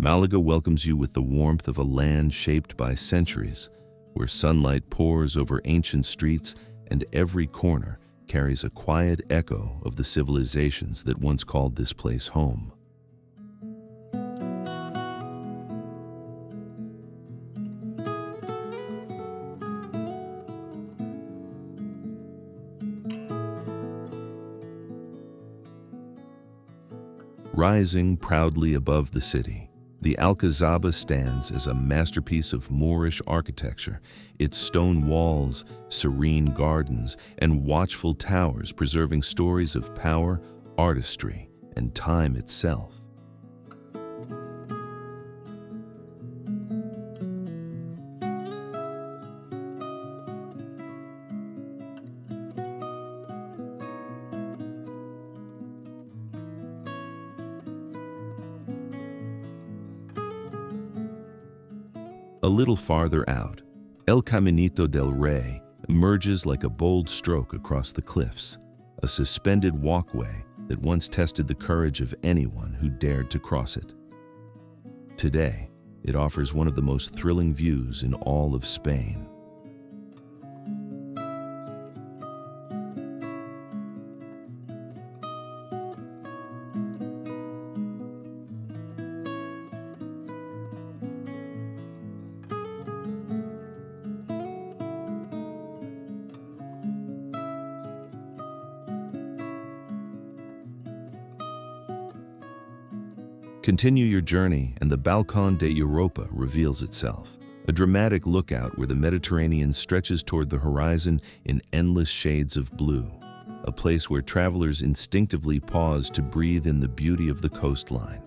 Malaga welcomes you with the warmth of a land shaped by centuries, where sunlight pours over ancient streets and every corner carries a quiet echo of the civilizations that once called this place home. Rising proudly above the city, the Alcazaba stands as a masterpiece of Moorish architecture, its stone walls, serene gardens, and watchful towers preserving stories of power, artistry, and time itself. A little farther out, El Caminito del Rey emerges like a bold stroke across the cliffs, a suspended walkway that once tested the courage of anyone who dared to cross it. Today, it offers one of the most thrilling views in all of Spain. Continue your journey and the Balcón de Europa reveals itself, a dramatic lookout where the Mediterranean stretches toward the horizon in endless shades of blue, a place where travelers instinctively pause to breathe in the beauty of the coastline.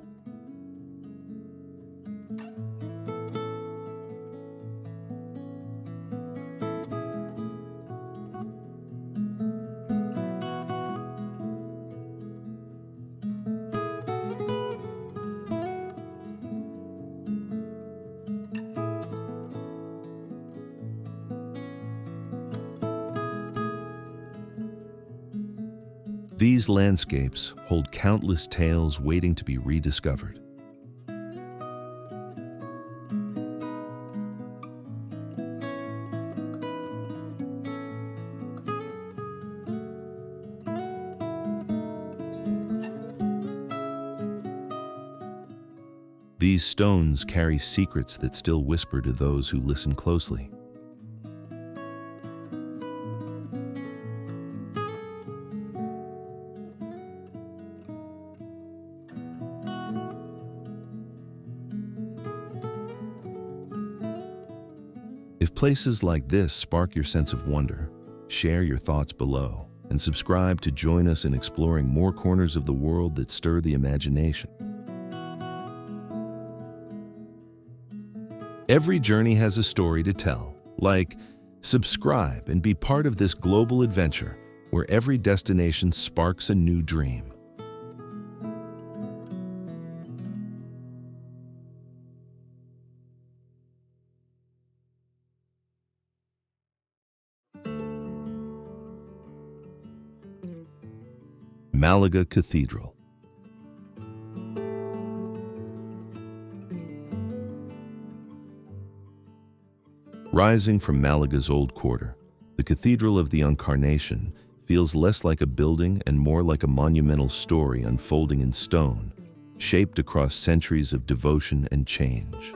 These landscapes hold countless tales waiting to be rediscovered. These stones carry secrets that still whisper to those who listen closely. If places like this spark your sense of wonder, share your thoughts below and subscribe to join us in exploring more corners of the world that stir the imagination. Every journey has a story to tell. Subscribe and be part of this global adventure where every destination sparks a new dream. Málaga Cathedral. Rising from Malaga's old quarter, the Cathedral of the Incarnation feels less like a building and more like a monumental story unfolding in stone, shaped across centuries of devotion and change.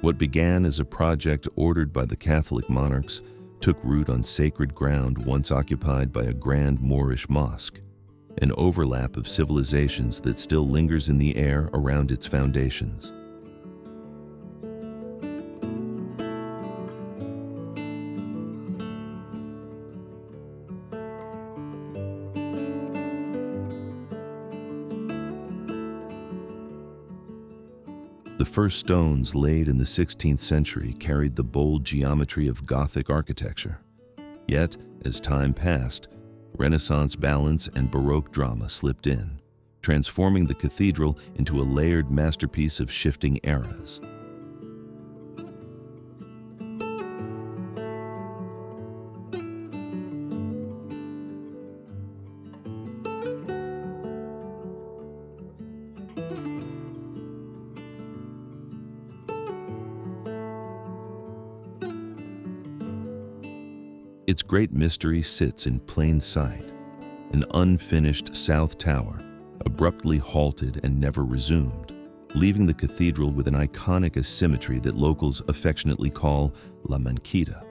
What began as a project ordered by the Catholic monarchs took root on sacred ground once occupied by a grand Moorish mosque, an overlap of civilizations that still lingers in the air around its foundations. The first stones laid in the 16th century carried the bold geometry of Gothic architecture. Yet, as time passed, Renaissance balance and Baroque drama slipped in, transforming the cathedral into a layered masterpiece of shifting eras. Its great mystery sits in plain sight, an unfinished south tower, abruptly halted and never resumed, leaving the cathedral with an iconic asymmetry that locals affectionately call La Manquita,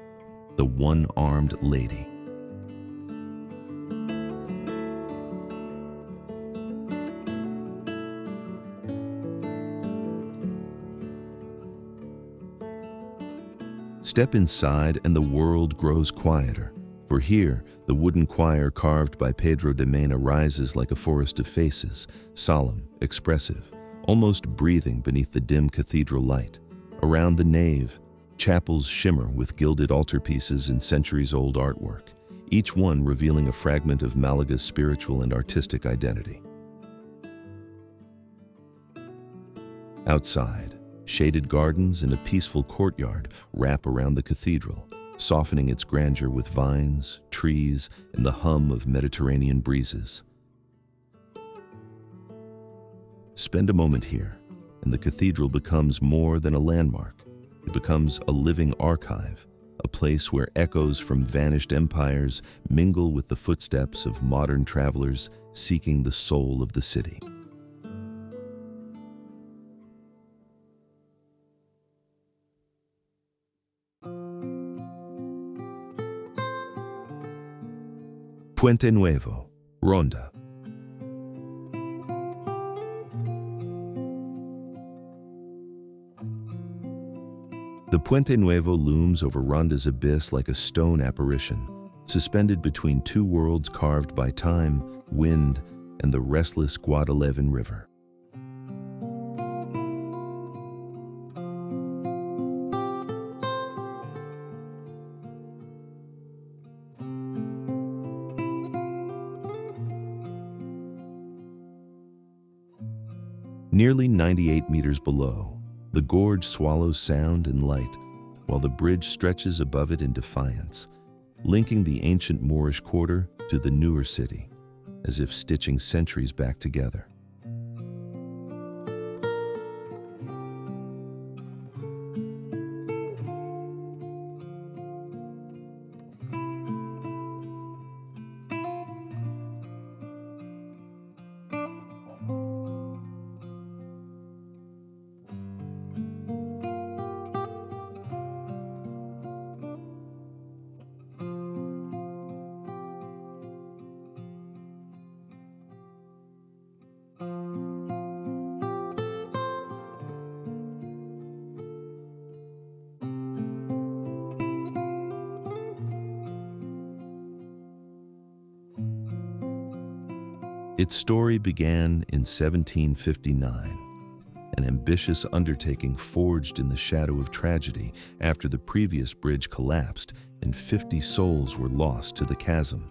the one-armed lady. Step inside and the world grows quieter, for here, the wooden choir carved by Pedro de Mena rises like a forest of faces, solemn, expressive, almost breathing beneath the dim cathedral light. Around the nave, chapels shimmer with gilded altarpieces and centuries-old artwork, each one revealing a fragment of Malaga's spiritual and artistic identity. Outside, shaded gardens and a peaceful courtyard wrap around the cathedral, softening its grandeur with vines, trees, and the hum of Mediterranean breezes. Spend a moment here, and the cathedral becomes more than a landmark. It becomes a living archive, a place where echoes from vanished empires mingle with the footsteps of modern travelers seeking the soul of the city. Puente Nuevo, Ronda. The Puente Nuevo looms over Ronda's abyss like a stone apparition, suspended between two worlds carved by time, wind, and the restless Guadalquivir River. Nearly 98 meters below, the gorge swallows sound and light, while the bridge stretches above it in defiance, linking the ancient Moorish quarter to the newer city, as if stitching centuries back together. Its story began in 1759, an ambitious undertaking forged in the shadow of tragedy after the previous bridge collapsed and 50 souls were lost to the chasm.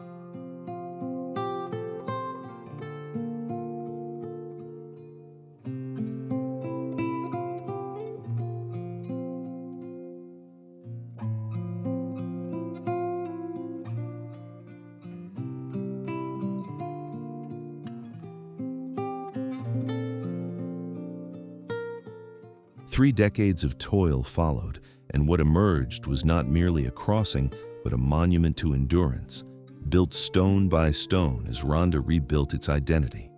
Three decades of toil followed, and what emerged was not merely a crossing, but a monument to endurance, built stone by stone as Ronda rebuilt its identity.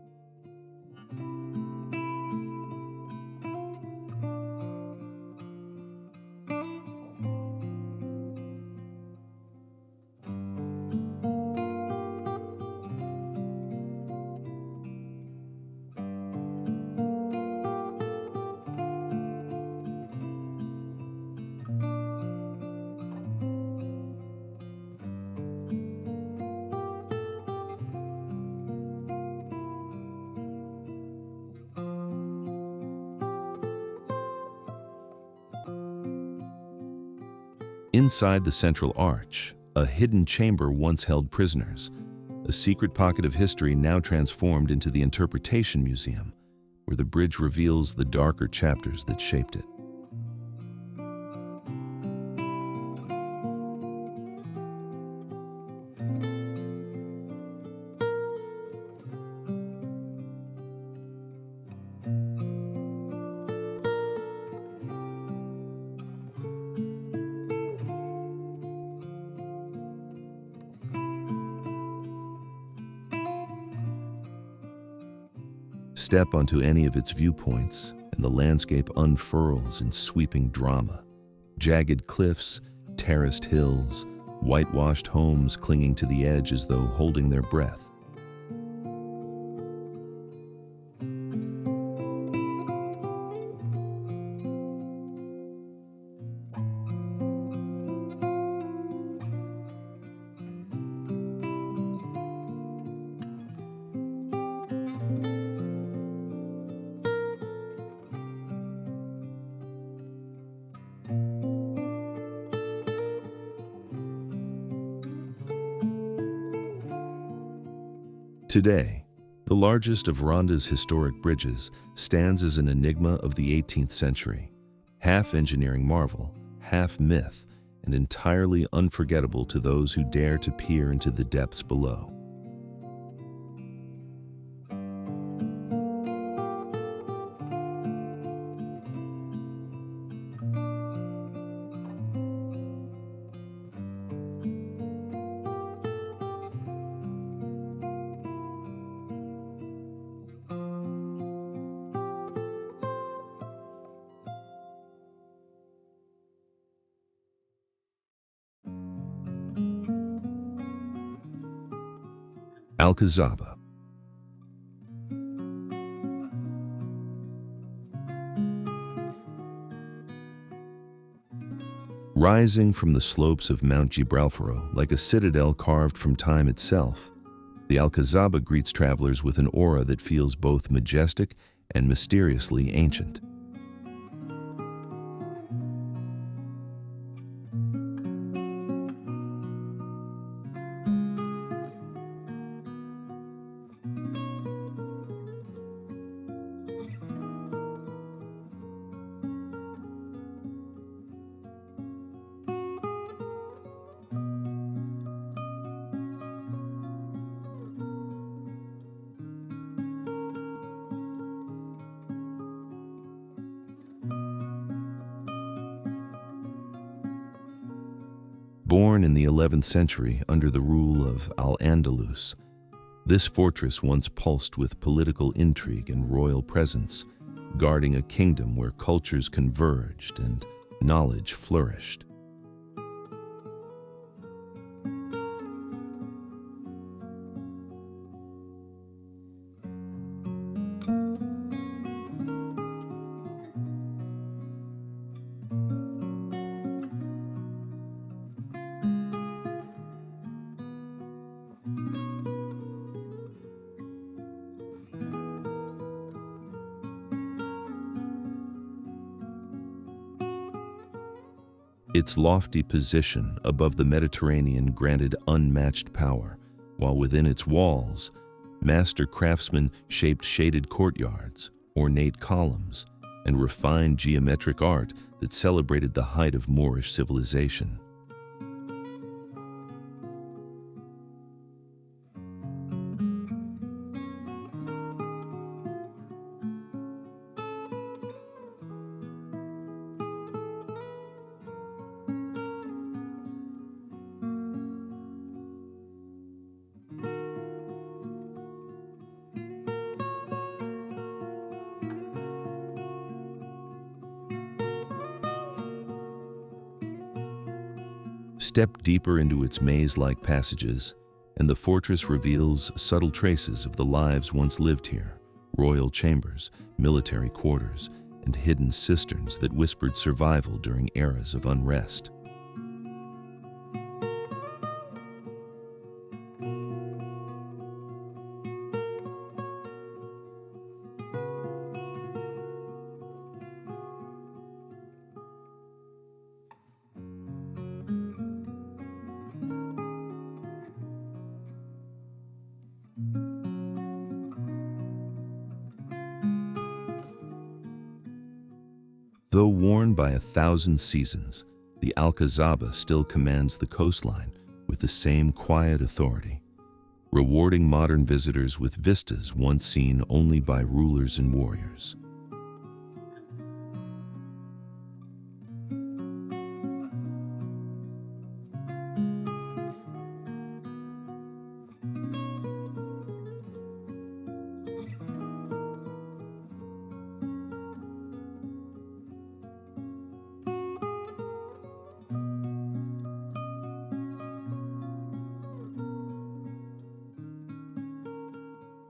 Inside the central arch, a hidden chamber once held prisoners, a secret pocket of history now transformed into the Interpretation Museum, where the bridge reveals the darker chapters that shaped it. Step onto any of its viewpoints, and the landscape unfurls in sweeping drama. Jagged cliffs, terraced hills, whitewashed homes clinging to the edge as though holding their breath. Today, the largest of Ronda's historic bridges stands as an enigma of the 18th century, half engineering marvel, half myth, and entirely unforgettable to those who dare to peer into the depths below. Alcazaba. Rising from the slopes of Mount Gibralfaro like a citadel carved from time itself, the Alcazaba greets travelers with an aura that feels both majestic and mysteriously ancient. Born in the 11th century under the rule of Al-Andalus, this fortress once pulsed with political intrigue and royal presence, guarding a kingdom where cultures converged and knowledge flourished. Its lofty position above the Mediterranean granted unmatched power, while within its walls, master craftsmen shaped shaded courtyards, ornate columns, and refined geometric art that celebrated the height of Moorish civilization. Step deeper into its maze-like passages, and the fortress reveals subtle traces of the lives once lived here: royal chambers, military quarters, and hidden cisterns that whispered survival during eras of unrest. Though worn by 1,000 seasons, the Alcazaba still commands the coastline with the same quiet authority, rewarding modern visitors with vistas once seen only by rulers and warriors.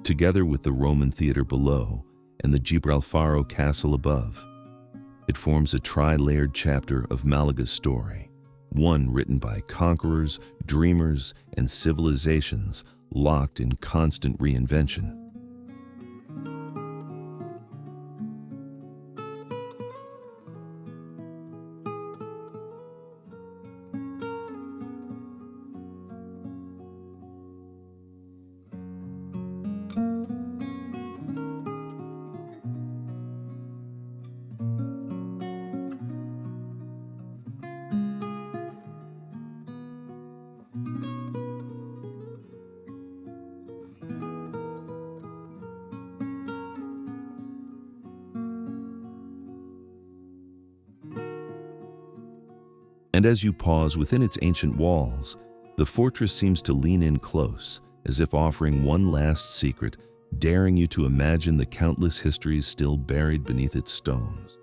Together with the Roman theater below and the Gibralfaro castle above, it forms a tri-layered chapter of Malaga's story, one written by conquerors, dreamers, and civilizations locked in constant reinvention. And as you pause within its ancient walls, the fortress seems to lean in close, as if offering one last secret, daring you to imagine the countless histories still buried beneath its stones.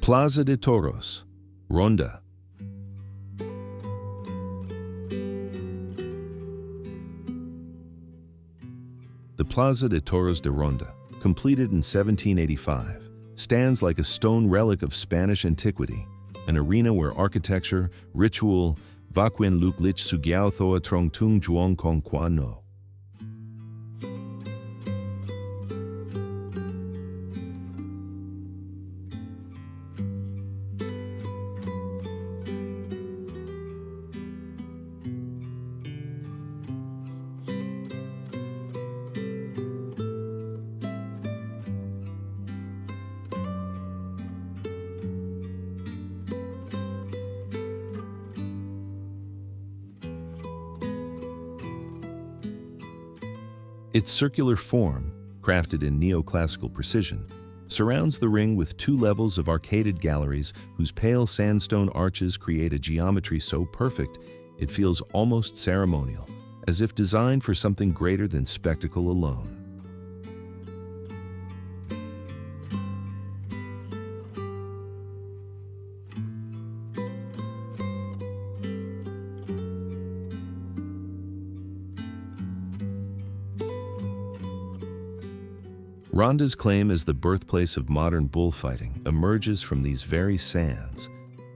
Plaza de Toros, Ronda. The Plaza de Toros de Ronda, completed in 1785, stands like a stone relic of Spanish antiquity, an arena where architecture, ritual, vaquin luk lich sugyao thoa trong tung juong kong kwa no. Its circular form, crafted in neoclassical precision, surrounds the ring with 2 levels of arcaded galleries whose pale sandstone arches create a geometry so perfect it feels almost ceremonial, as if designed for something greater than spectacle alone. Ronda's claim as the birthplace of modern bullfighting emerges from these very sands,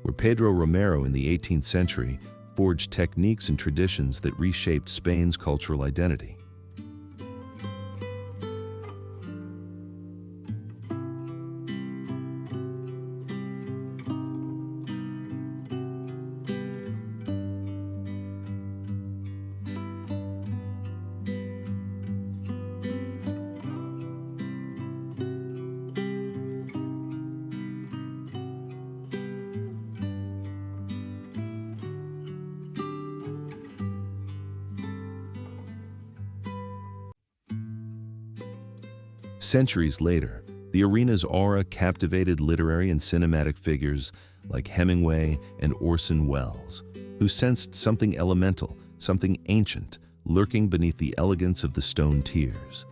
where Pedro Romero in the 18th century forged techniques and traditions that reshaped Spain's cultural identity. Centuries later, the arena's aura captivated literary and cinematic figures like Hemingway and Orson Welles, who sensed something elemental, something ancient, lurking beneath the elegance of the stone tiers.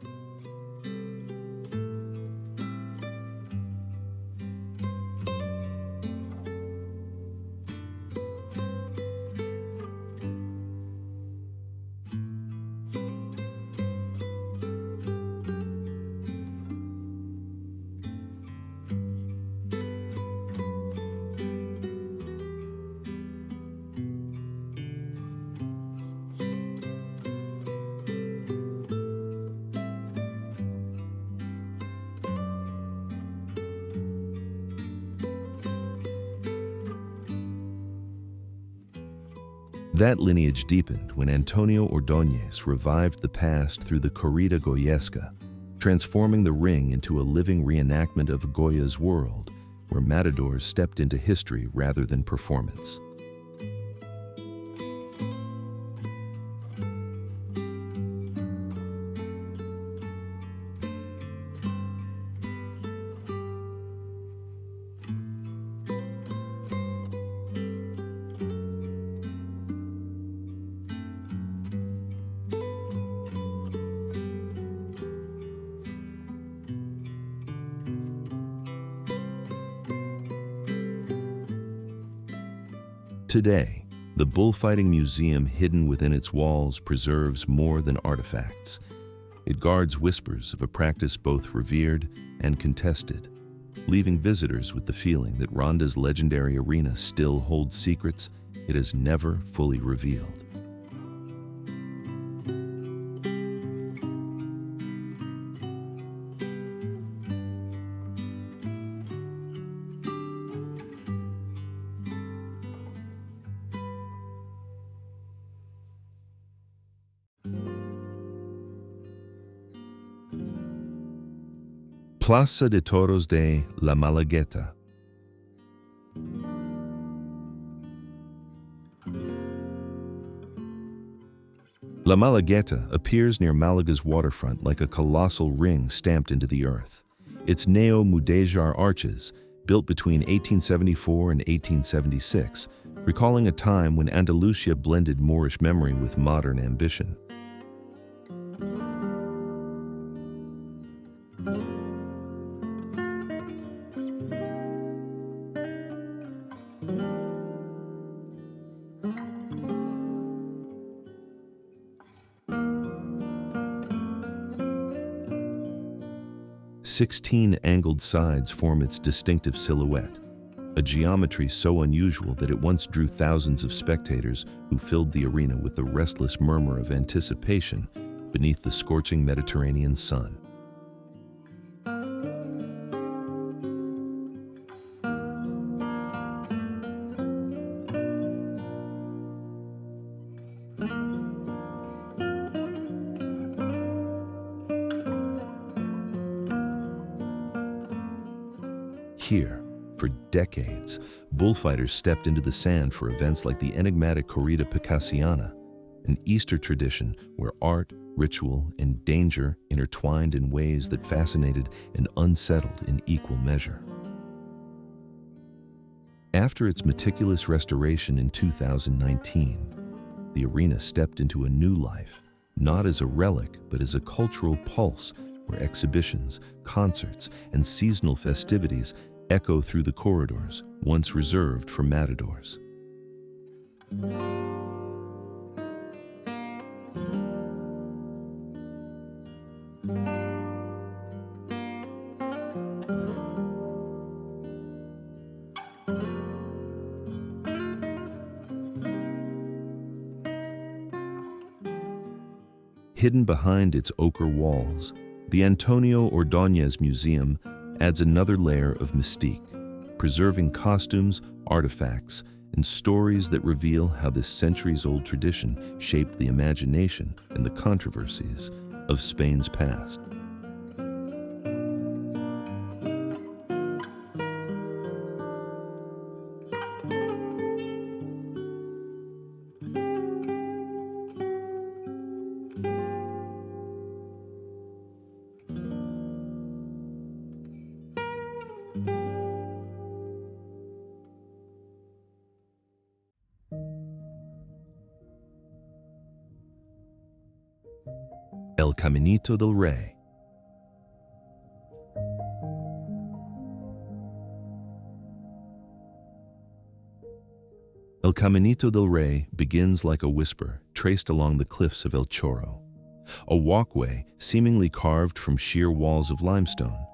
That lineage deepened when Antonio Ordóñez revived the past through the Corrida Goyesca, transforming the ring into a living reenactment of Goya's world, where matadors stepped into history rather than performance. Today, the Bullfighting Museum hidden within its walls preserves more than artifacts. It guards whispers of a practice both revered and contested, leaving visitors with the feeling that Ronda's legendary arena still holds secrets it has never fully revealed. Plaza de Toros de la Malagueta. La Malagueta appears near Malaga's waterfront like a colossal ring stamped into the earth. Its neo-Mudéjar arches, built between 1874 and 1876, recalling a time when Andalusia blended Moorish memory with modern ambition. Sixteen angled sides form its distinctive silhouette, a geometry so unusual that it once drew thousands of spectators who filled the arena with the restless murmur of anticipation beneath the scorching Mediterranean sun. Here, for decades, bullfighters stepped into the sand for events like the enigmatic Corrida Picasiana, an Easter tradition where art, ritual, and danger intertwined in ways that fascinated and unsettled in equal measure. After its meticulous restoration in 2019, the arena stepped into a new life, not as a relic, but as a cultural pulse where exhibitions, concerts, and seasonal festivities echo through the corridors once reserved for matadors. Hidden behind its ochre walls, the Antonio Ordóñez Museum adds another layer of mystique, preserving costumes, artifacts, and stories that reveal how this centuries-old tradition shaped the imagination and the controversies of Spain's past. El Caminito del Rey. El Caminito del Rey begins like a whisper traced along the cliffs of El Chorro, a walkway seemingly carved from sheer walls of limestone,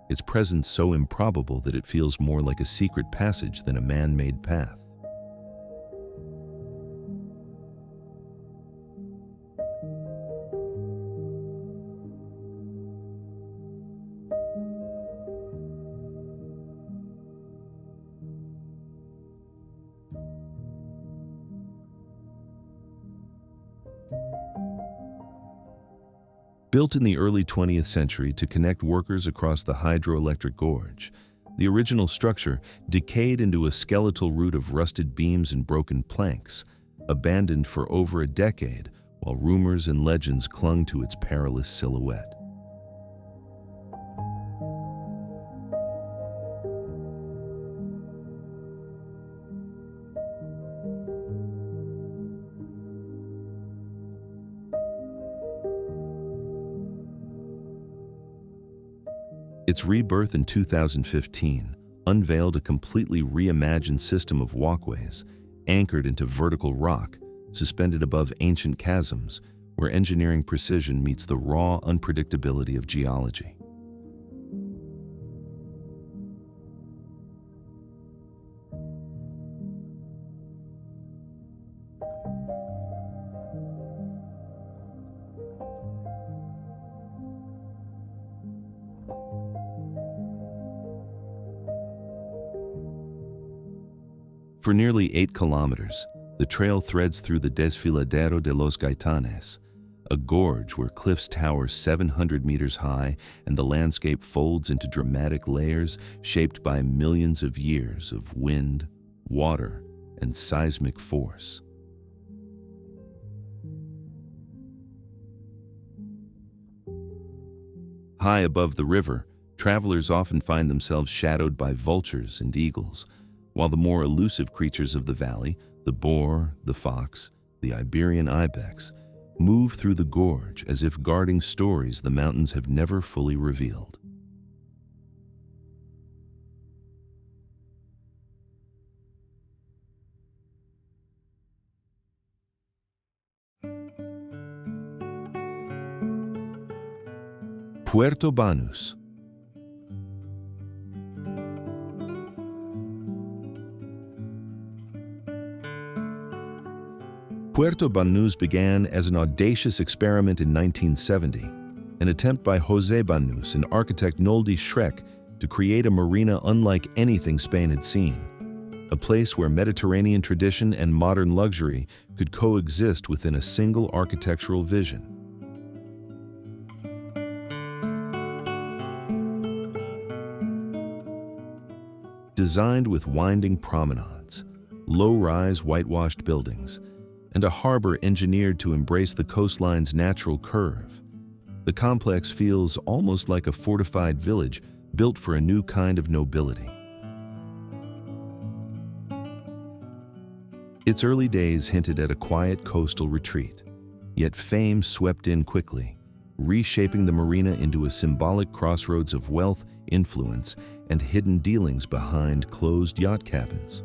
its presence so improbable that it feels more like a secret passage than a man-made path. Built in the early 20th century to connect workers across the hydroelectric gorge, the original structure decayed into a skeletal root of rusted beams and broken planks, abandoned for over a decade while rumors and legends clung to its perilous silhouette. Its rebirth in 2015 unveiled a completely reimagined system of walkways anchored into vertical rock, suspended above ancient chasms, where engineering precision meets the raw unpredictability of geology. For nearly 8 kilometers, the trail threads through the Desfiladero de los Gaitanes, a gorge where cliffs tower 700 meters high and the landscape folds into dramatic layers shaped by millions of years of wind, water, and seismic force. High above the river, travelers often find themselves shadowed by vultures and eagles, while the more elusive creatures of the valley, the boar, the fox, the Iberian ibex, move through the gorge as if guarding stories the mountains have never fully revealed. Puerto Banús. Puerto Banús began as an audacious experiment in 1970, an attempt by José Banús and architect Noldi Schreck to create a marina unlike anything Spain had seen, a place where Mediterranean tradition and modern luxury could coexist within a single architectural vision. Designed with winding promenades, low-rise whitewashed buildings, and a harbor engineered to embrace the coastline's natural curve, the complex feels almost like a fortified village built for a new kind of nobility. Its early days hinted at a quiet coastal retreat, yet fame swept in quickly, reshaping the marina into a symbolic crossroads of wealth, influence, and hidden dealings behind closed yacht cabins.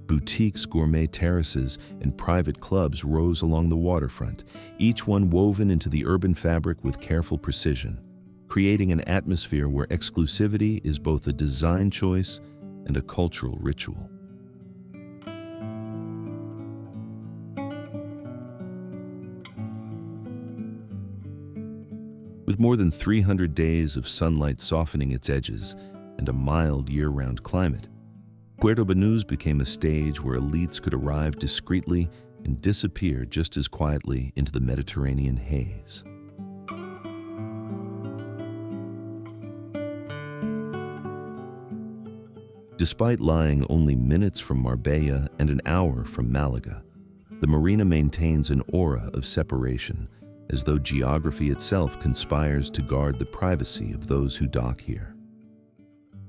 Boutiques, gourmet terraces, and private clubs rose along the waterfront, each one woven into the urban fabric with careful precision, creating an atmosphere where exclusivity is both a design choice and a cultural ritual. With more than 300 days of sunlight softening its edges and a mild year-round climate, Puerto Banús became a stage where elites could arrive discreetly and disappear just as quietly into the Mediterranean haze. Despite lying only minutes from Marbella and an hour from Malaga, the marina maintains an aura of separation, as though geography itself conspires to guard the privacy of those who dock here.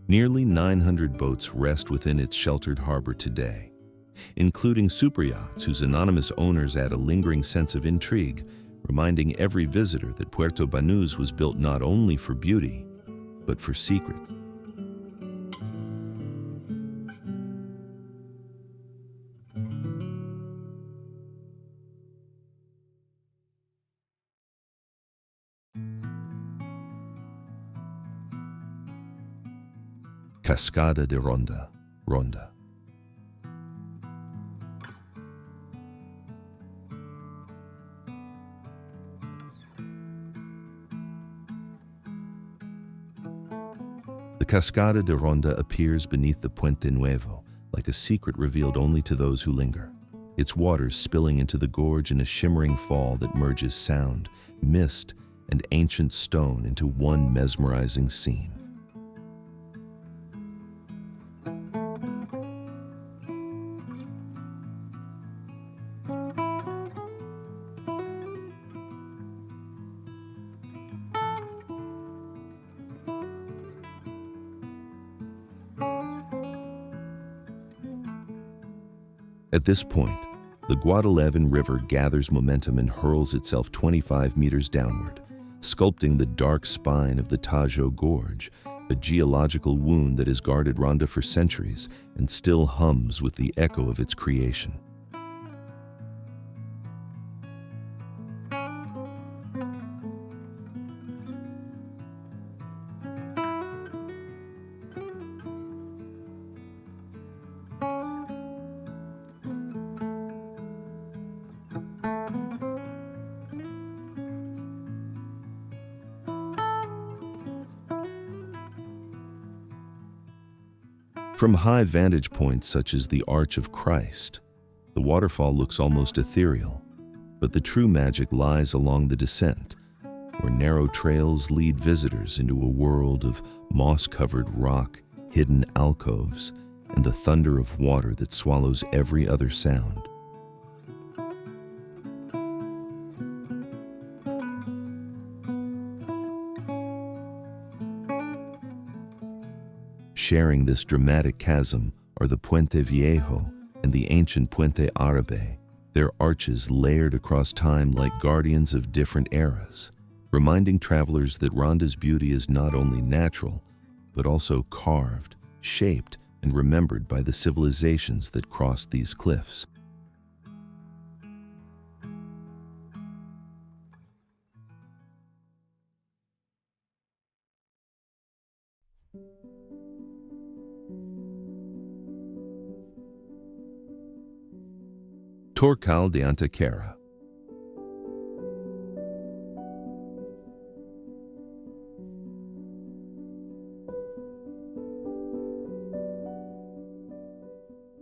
Nearly 900 boats rest within its sheltered harbor today, including superyachts whose anonymous owners add a lingering sense of intrigue, reminding every visitor that Puerto Banús was built not only for beauty, but for secrets. Cascada de Ronda, Ronda. Cascada de Ronda appears beneath the Puente Nuevo, like a secret revealed only to those who linger. Its waters spilling into the gorge in a shimmering fall that merges sound, mist, and ancient stone into one mesmerizing scene. At this point, the Guadalquivir River gathers momentum and hurls itself 25 meters downward, sculpting the dark spine of the Tajo Gorge, a geological wound that has guarded Ronda for centuries and still hums with the echo of its creation. From high vantage points such as the Arch of Christ, the waterfall looks almost ethereal, but the true magic lies along the descent, where narrow trails lead visitors into a world of moss-covered rock, hidden alcoves, and the thunder of water that swallows every other sound. Sharing this dramatic chasm are the Puente Viejo and the ancient Puente Árabe, their arches layered across time like guardians of different eras, reminding travelers that Ronda's beauty is not only natural, but also carved, shaped, and remembered by the civilizations that crossed these cliffs. Torcal de Antequera.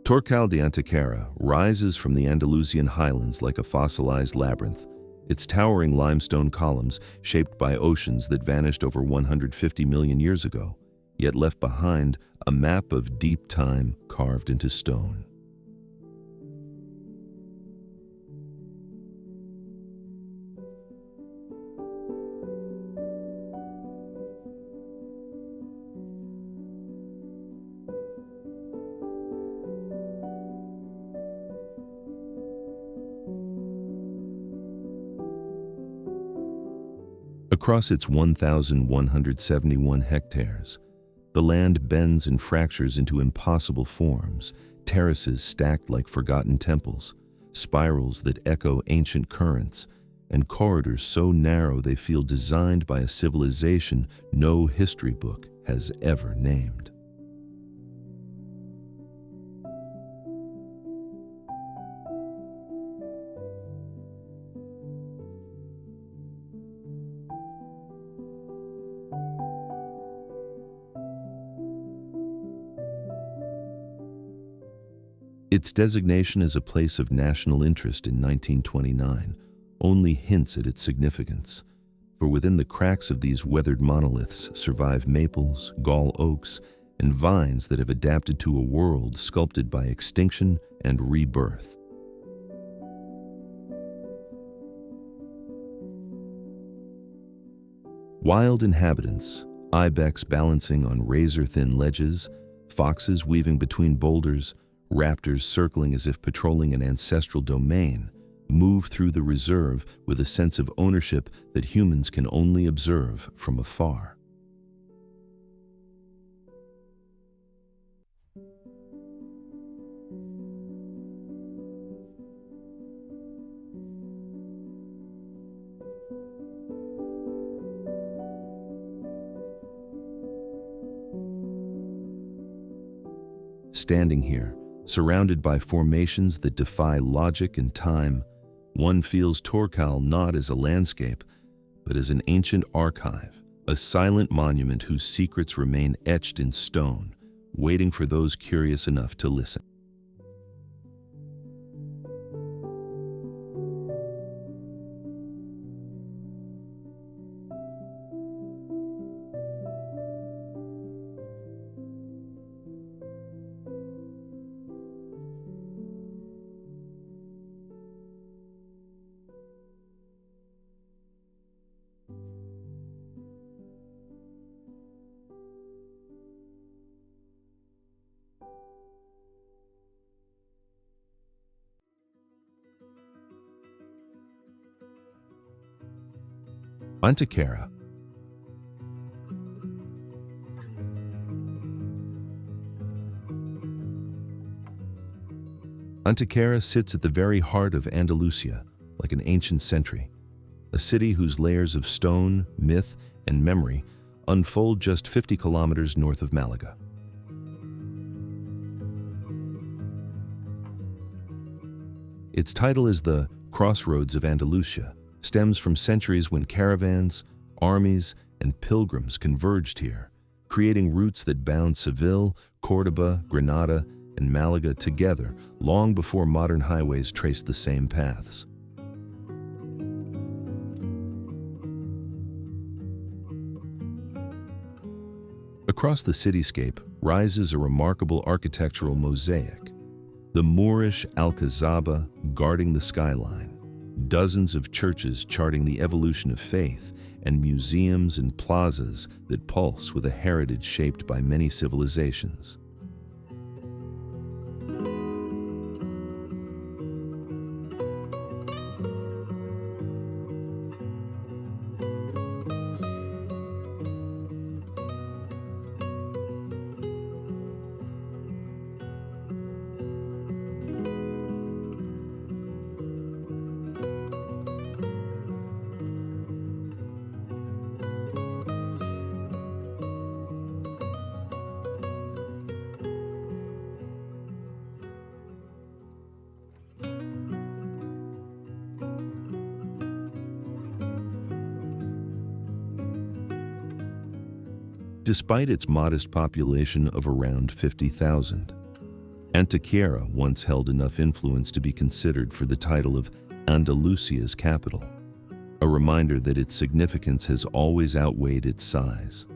Torcal de Antequera rises from the Andalusian highlands like a fossilized labyrinth, its towering limestone columns shaped by oceans that vanished over 150 million years ago, yet left behind a map of deep time carved into stone. Across its 1,171 hectares, the land bends and fractures into impossible forms, terraces stacked like forgotten temples, spirals that echo ancient currents, and corridors so narrow they feel designed by a civilization no history book has ever named. Its designation as a place of national interest in 1929 only hints at its significance, for within the cracks of these weathered monoliths survive maples, gall oaks, and vines that have adapted to a world sculpted by extinction and rebirth. Wild inhabitants, ibex balancing on razor-thin ledges, foxes weaving between boulders, raptors circling as if patrolling an ancestral domain, move through the reserve with a sense of ownership that humans can only observe from afar. Standing here, surrounded by formations that defy logic and time, one feels Torcal not as a landscape, but as an ancient archive, a silent monument whose secrets remain etched in stone, waiting for those curious enough to listen. Antequera. Antequera sits at the very heart of Andalusia, like an ancient sentry, a city whose layers of stone, myth, and memory unfold just 50 kilometers north of Malaga. Its title as the Crossroads of Andalusia stems from centuries when caravans, armies, and pilgrims converged here, creating routes that bound Seville, Cordoba, Granada, and Malaga together long before modern highways traced the same paths. Across the cityscape rises a remarkable architectural mosaic, the Moorish Alcazaba guarding the skyline, dozens of churches charting the evolution of faith, and museums and plazas that pulse with a heritage shaped by many civilizations. Despite its modest population of around 50,000, Antequera once held enough influence to be considered for the title of Andalusia's capital, a reminder that its significance has always outweighed its size.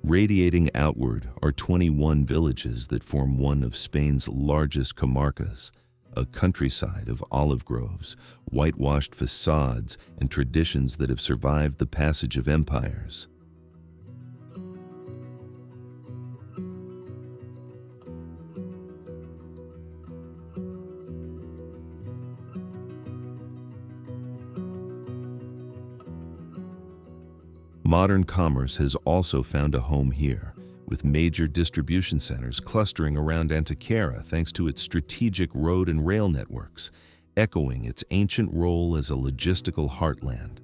Radiating outward are 21 villages that form one of Spain's largest comarcas, a countryside of olive groves, whitewashed facades, and traditions that have survived the passage of empires. Modern commerce has also found a home here, with major distribution centers clustering around Antequera thanks to its strategic road and rail networks, echoing its ancient role as a logistical heartland.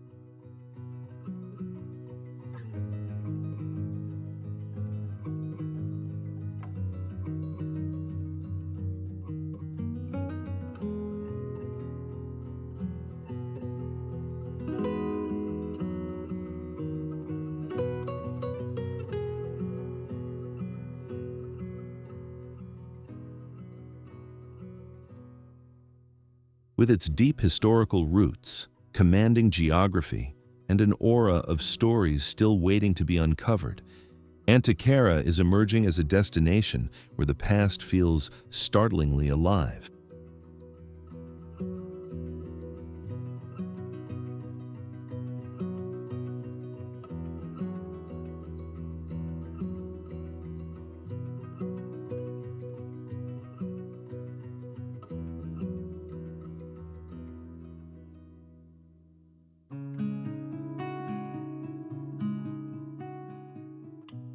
With its deep historical roots, commanding geography, and an aura of stories still waiting to be uncovered, Antequera is emerging as a destination where the past feels startlingly alive.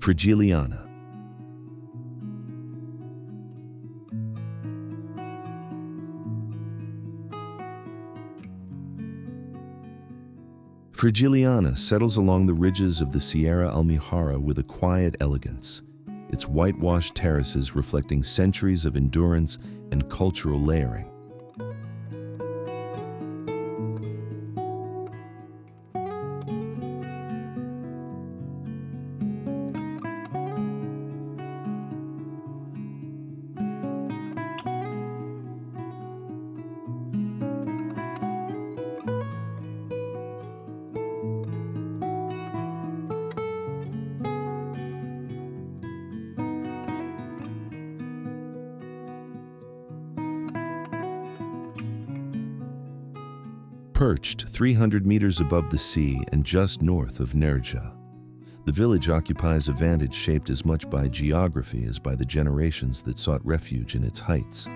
Frigiliana. Frigiliana settles along the ridges of the Sierra Almijara with a quiet elegance, its whitewashed terraces reflecting centuries of endurance and cultural layering. Perched 300 meters above the sea and just north of Nerja, the village occupies a vantage shaped as much by geography as by the generations that sought refuge in its heights.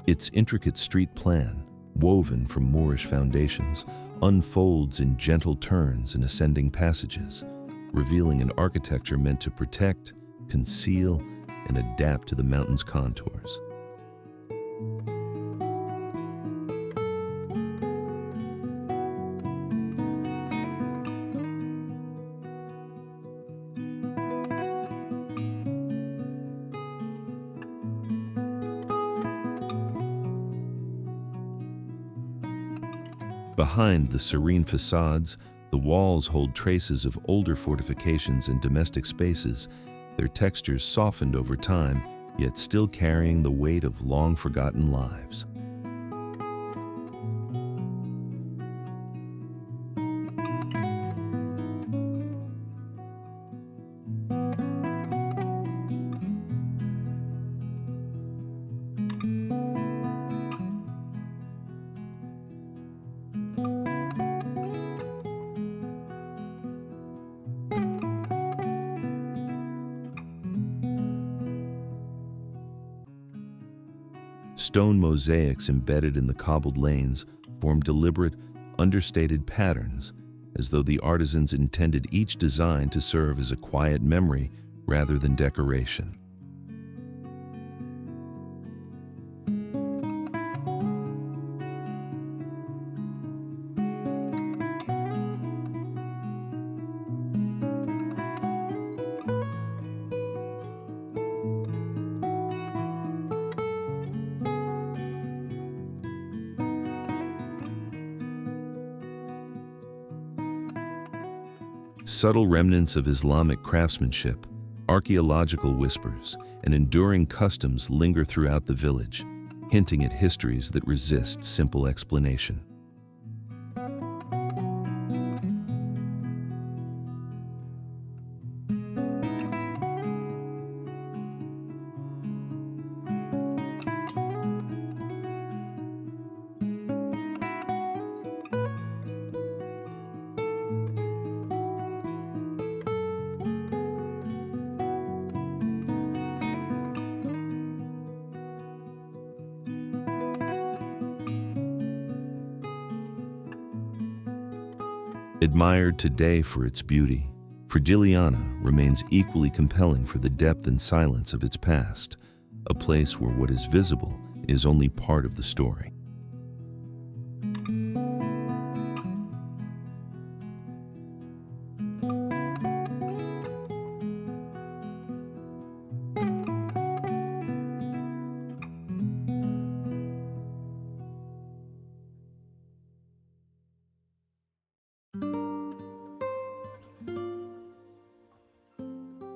Its intricate street plan, woven from Moorish foundations, unfolds in gentle turns and ascending passages, revealing an architecture meant to protect, conceal, and adapt to the mountain's contours. Behind the serene facades, the walls hold traces of older fortifications and domestic spaces, their textures softened over time, yet still carrying the weight of long-forgotten lives. Stone mosaics embedded in the cobbled lanes form deliberate, understated patterns, as though the artisans intended each design to serve as a quiet memory rather than decoration. Subtle remnants of Islamic craftsmanship, archaeological whispers, and enduring customs linger throughout the village, hinting at histories that resist simple explanation. Admired today for its beauty, Frigiliana remains equally compelling for the depth and silence of its past, a place where what is visible is only part of the story.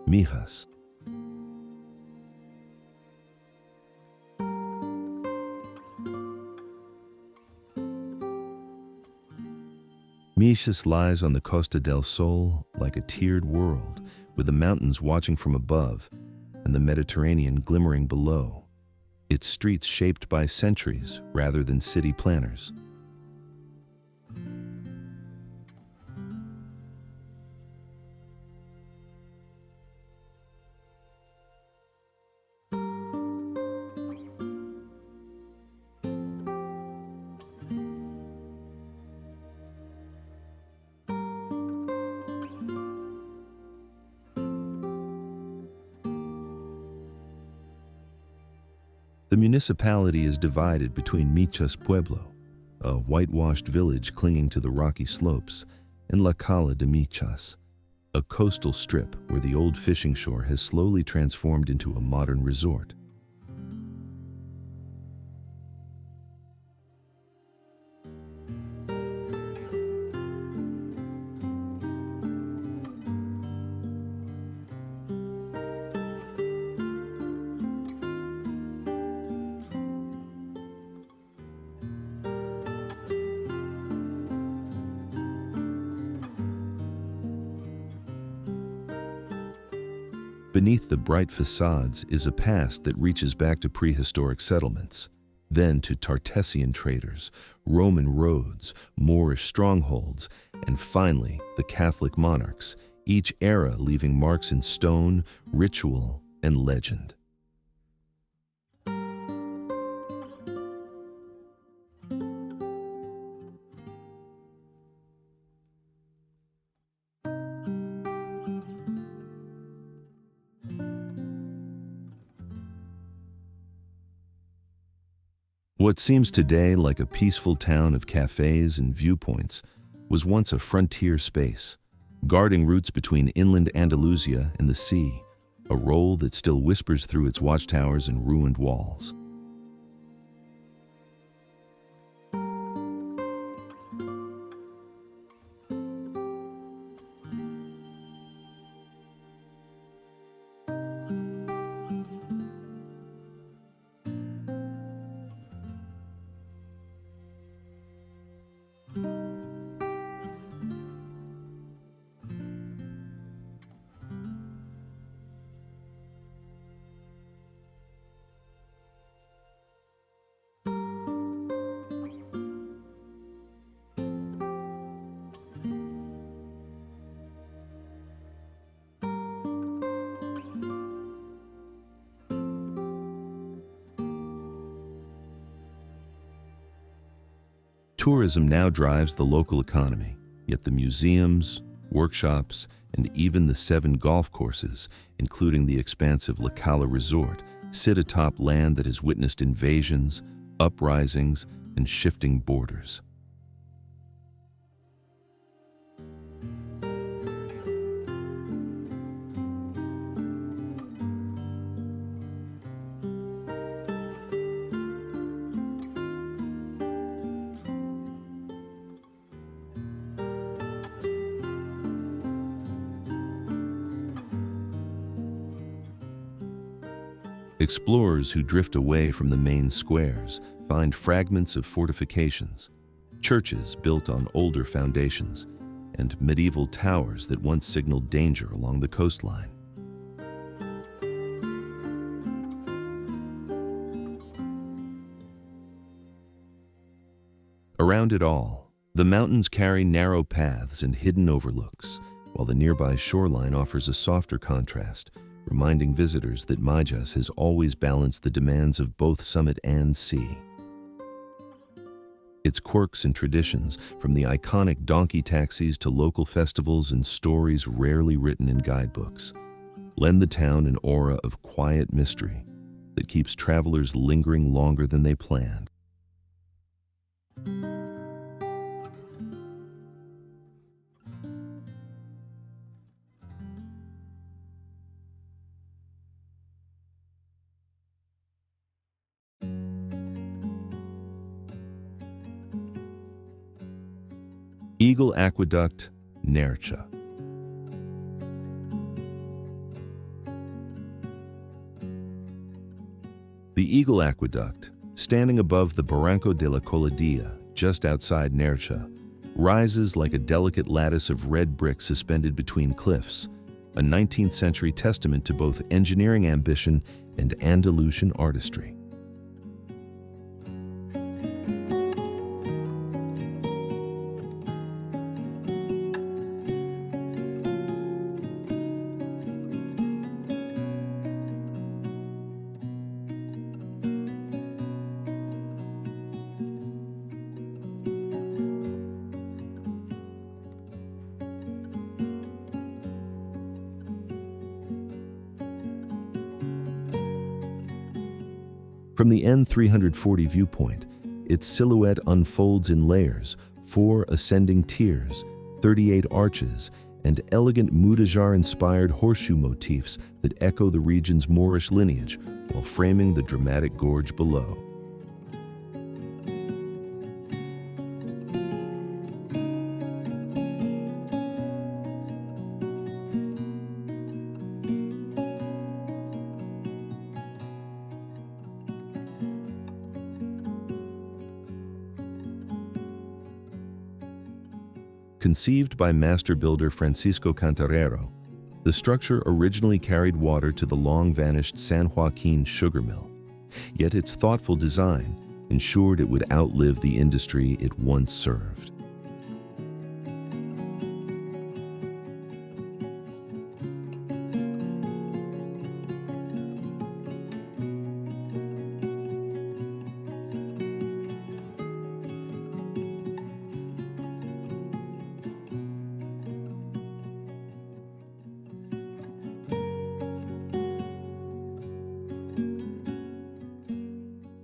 Mijas. Michas lies on the Costa del Sol like a tiered world, with the mountains watching from above and the Mediterranean glimmering below, its streets shaped by centuries rather than city planners. The municipality is divided between Michas Pueblo, a whitewashed village clinging to the rocky slopes, and La Cala de Michas, a coastal strip where the old fishing shore has slowly transformed into a modern resort. Beneath the bright facades is a past that reaches back to prehistoric settlements, then to Tartessian traders, Roman roads, Moorish strongholds, and finally the Catholic monarchs, each era leaving marks in stone, ritual, and legend. What seems today like a peaceful town of cafes and viewpoints was once a frontier space, guarding routes between inland Andalusia and the sea, a role that still whispers through its watchtowers and ruined walls. Tourism now drives the local economy, yet the museums, workshops, and even the 7 golf courses, including the expansive La Cala Resort, sit atop land that has witnessed invasions, uprisings, and shifting borders. Explorers who drift away from the main squares find fragments of fortifications, churches built on older foundations, and medieval towers that once signaled danger along the coastline. Around it all, the mountains carry narrow paths and hidden overlooks, while the nearby shoreline offers a softer contrast, reminding visitors that Michas has always balanced the demands of both summit and sea. Its quirks and traditions, from the iconic donkey taxis to local festivals and stories rarely written in guidebooks, lend the town an aura of quiet mystery that keeps travelers lingering longer than they planned. Eagle Aqueduct, Nercha. The Eagle Aqueduct, standing above the Barranco de la Coladilla, just outside Nercha, rises like a delicate lattice of red brick suspended between cliffs, a 19th century testament to both engineering ambition and Andalusian artistry. From the N340 viewpoint, its silhouette unfolds in layers, 4 ascending tiers, 38 arches, and elegant Mudejar-inspired horseshoe motifs that echo the region's Moorish lineage while framing the dramatic gorge below. Conceived by master builder Francisco Cantarero, the structure originally carried water to the long-vanished San Joaquin sugar mill, yet its thoughtful design ensured it would outlive the industry it once served.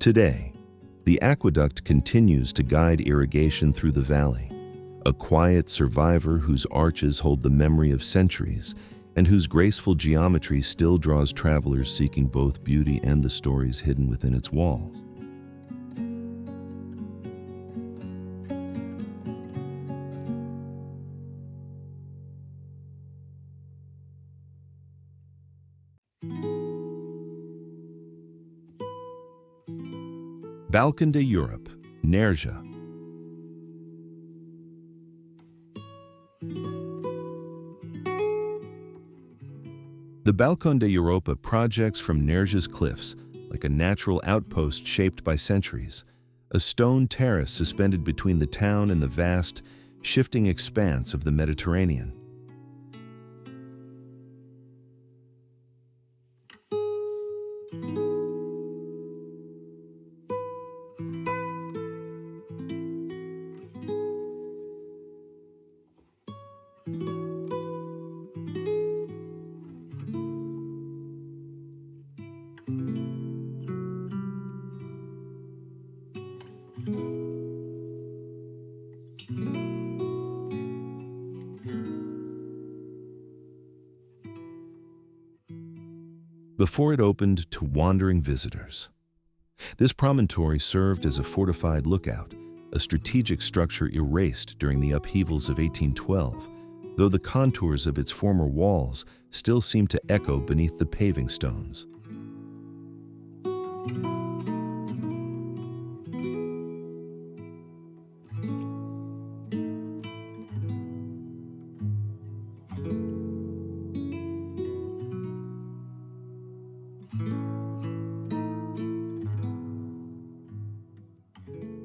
Today, the aqueduct continues to guide irrigation through the valley, a quiet survivor whose arches hold the memory of centuries and whose graceful geometry still draws travelers seeking both beauty and the stories hidden within its walls. Balcón de Europe, Nerja. The Balcón de Europa projects from Nerja's cliffs like a natural outpost shaped by centuries, a stone terrace suspended between the town and the vast, shifting expanse of the Mediterranean. Before it opened to wandering visitors. This promontory served as a fortified lookout, a strategic structure erased during the upheavals of 1812, though the contours of its former walls still seem to echo beneath the paving stones.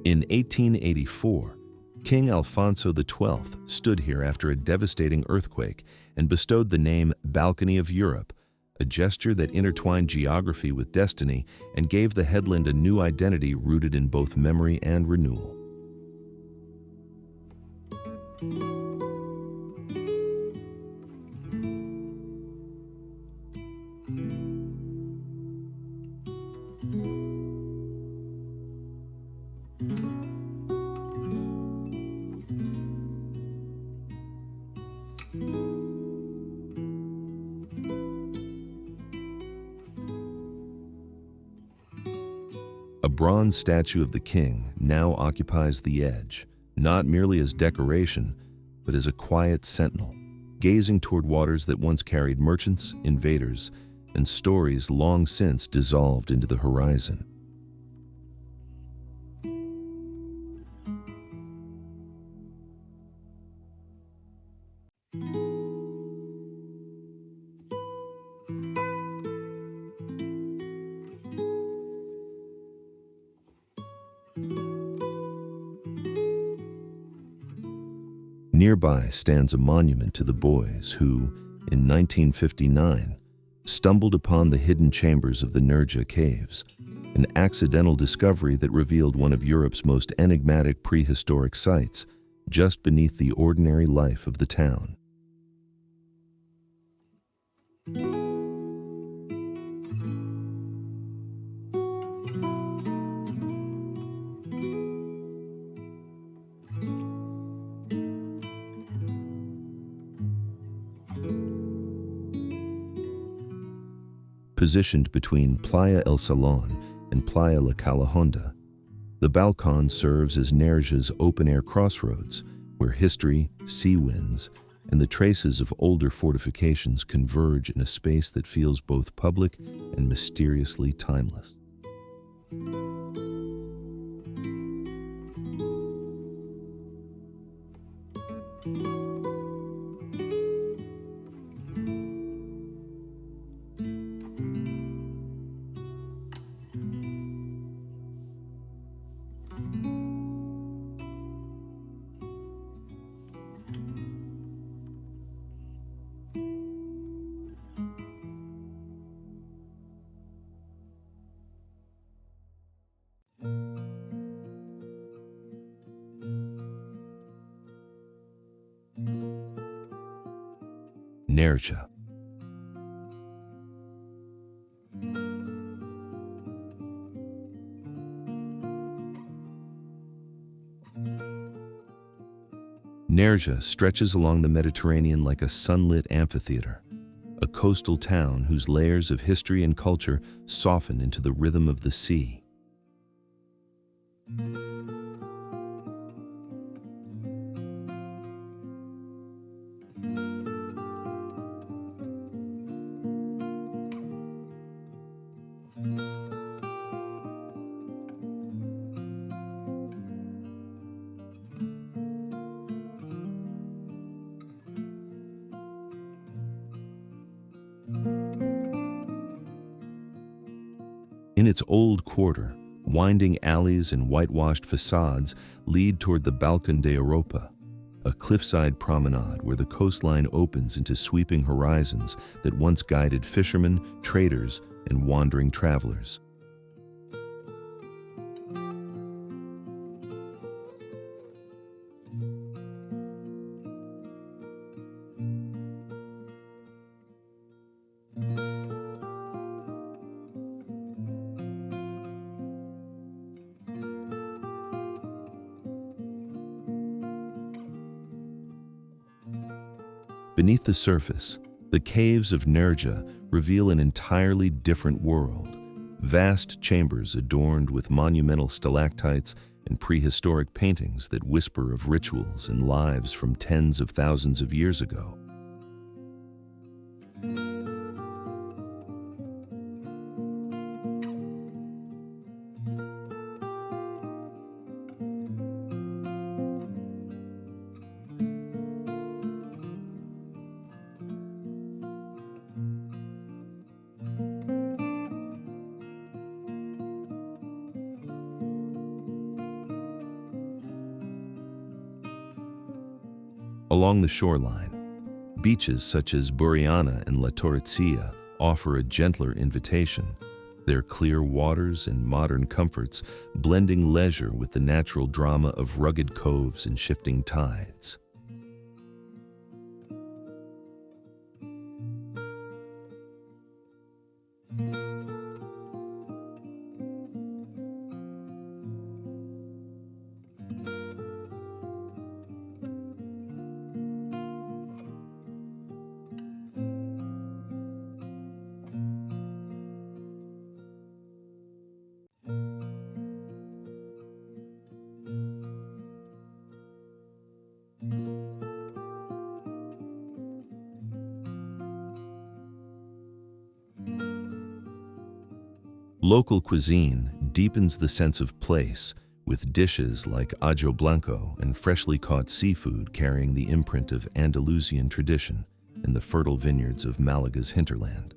In 1884, King Alfonso XII stood here after a devastating earthquake and bestowed the name Balcony of Europe, a gesture that intertwined geography with destiny and gave the headland a new identity rooted in both memory and renewal. A bronze statue of the king now occupies the edge, not merely as decoration, but as a quiet sentinel, gazing toward waters that once carried merchants, invaders, and stories long since dissolved into the horizon. Nearby stands a monument to the boys who, in 1959, stumbled upon the hidden chambers of the Nerja caves, an accidental discovery that revealed one of Europe's most enigmatic prehistoric sites, just beneath the ordinary life of the town. Positioned between Playa El Salón and Playa La Calahonda, the Balcón serves as Nerja's open-air crossroads, where history, sea winds, and the traces of older fortifications converge in a space that feels both public and mysteriously timeless. Nerja. Nerja stretches along the Mediterranean like a sunlit amphitheater, a coastal town whose layers of history and culture soften into the rhythm of the sea. In its old quarter, winding alleys and whitewashed facades lead toward the Balcón de Europa, a cliffside promenade where the coastline opens into sweeping horizons that once guided fishermen, traders, and wandering travelers. Beneath the surface, the caves of Nerja reveal an entirely different world, vast chambers adorned with monumental stalactites and prehistoric paintings that whisper of rituals and lives from tens of thousands of years ago. Along the shoreline, beaches such as Burriana and La Torrecilla offer a gentler invitation, their clear waters and modern comforts blending leisure with the natural drama of rugged coves and shifting tides. Local cuisine deepens the sense of place, with dishes like ajo blanco and freshly caught seafood carrying the imprint of Andalusian tradition in the fertile vineyards of Malaga's hinterland.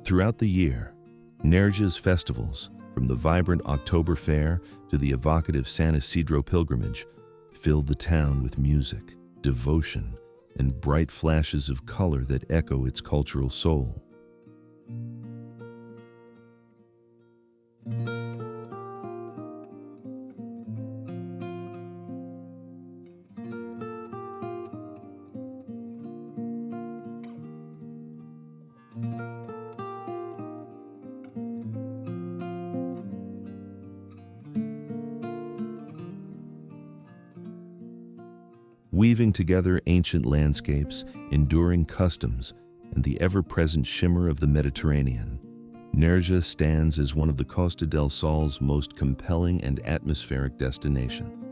Throughout the year, Nerja's festivals, from the vibrant October Fair to the evocative San Isidro pilgrimage, filled the town with music, devotion, and bright flashes of color that echo its cultural soul. Weaving together ancient landscapes, enduring customs, and the ever-present shimmer of the Mediterranean, Nerja stands as one of the Costa del Sol's most compelling and atmospheric destinations.